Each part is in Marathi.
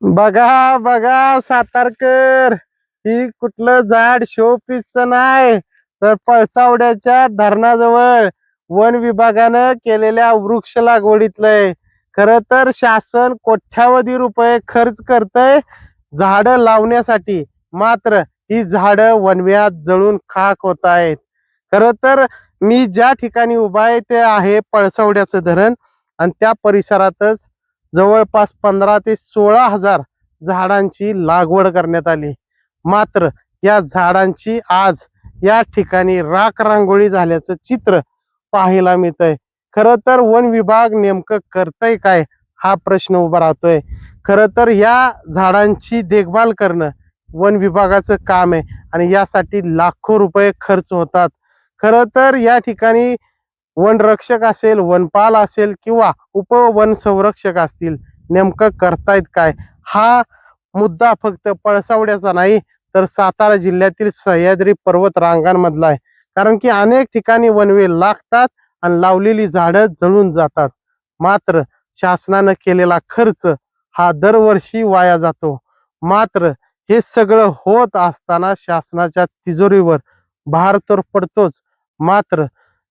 बघा बघा सातारकर, ही कुठलं झाड शोपीसचं नाही तर पळसावड्याच्या धरणाजवळ वन विभागानं केलेल्या वृक्ष लागवडीतलंय. खर तर शासन कोट्यावधी रुपये खर्च करतय झाडं लावण्यासाठी, मात्र ही झाडं वणव्यात जळून खाक होत आहेत. खर तर मी ज्या ठिकाणी उभा आहे ते आहे पळसावड्याचं धरण, आणि त्या परिसरातच जवळपास 15 ते 16,000 झाडांची लागवड करण्यात आली. मात्र या झाडांची आज या ठिकाणी राख रांगोळी झाल्याचं चित्र पाहायला मिळतंय. खरं तर वन विभाग नेमकं करतय काय हा प्रश्न उभा राहतोय. खरं तर या झाडांची देखभाल करणं वन विभागाचं काम आहे आणि यासाठी लाखो रुपये खर्च होतात. खरं तर या ठिकाणी वनरक्षक असेल, वनपाल असेल किंवा उपवन संरक्षक असतील, नेमकं करतायत काय हा मुद्दा फक्त पळसावड्याचा नाही तर सातारा जिल्ह्यातील सह्याद्री पर्वत रांगांमधला आहे. कारण की अनेक ठिकाणी वनवे लागतात आणि लावलेली झाडं जळून जातात. मात्र शासनानं केलेला खर्च हा दरवर्षी वाया जातो. मात्र हे सगळं होत असताना शासनाच्या तिजोरीवर भार तर पडतोच, मात्र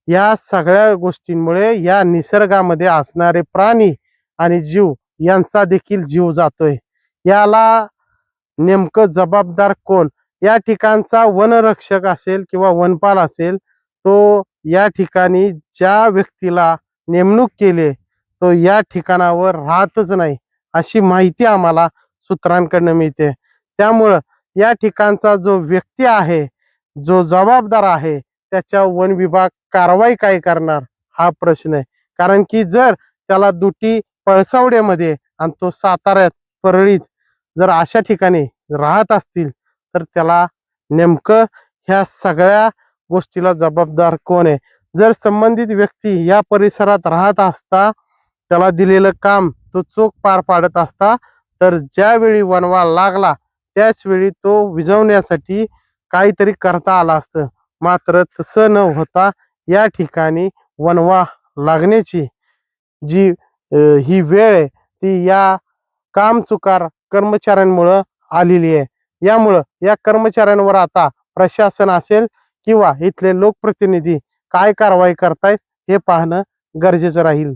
या सगळ्या गोष्टींमुळे या निसर्गामध्ये असणारे प्राणी आणि जीव यांचा देखील जीव जातोय. याला नेमकं जबाबदार कोण? या ठिकाणचा वनरक्षक असेल किंवा वनपाल असेल, तो या ठिकाणी ज्या व्यक्तीला नेमणूक केली तो या ठिकाणावर राहतच नाही अशी माहिती आम्हाला सूत्रांकडनं मिळते. त्यामुळं या ठिकाणचा जो व्यक्ती आहे, जो जबाबदार आहे, त्याच्या वन विभाग कारवाई काय करणार हा प्रश्न आहे. कारण की जर त्याला दुटी पळसावड्यामध्ये आणि तो साताऱ्यात परळीत जर अशा ठिकाणी राहत असतील तर त्याला नेमकं ह्या सगळ्या गोष्टीला जबाबदार कोण आहे? जर संबंधित व्यक्ती या परिसरात राहत असता, त्याला दिलेलं काम तो चोख पार पाडत असता, तर ज्यावेळी वनवा लागला त्याच वेळी तो विझवण्यासाठी काहीतरी करता आलं असतं. मात्र तसं न होता या ठिकाणी वनवा लागण्याची जी ही वेळ आहे ती या कामचुकार कर्मचाऱ्यांमुळं आलेली आहे. यामुळं या कर्मचाऱ्यांवर आता प्रशासन असेल किंवा इथले लोकप्रतिनिधी काय कारवाई करतायत हे पाहणं गरजेचं राहील.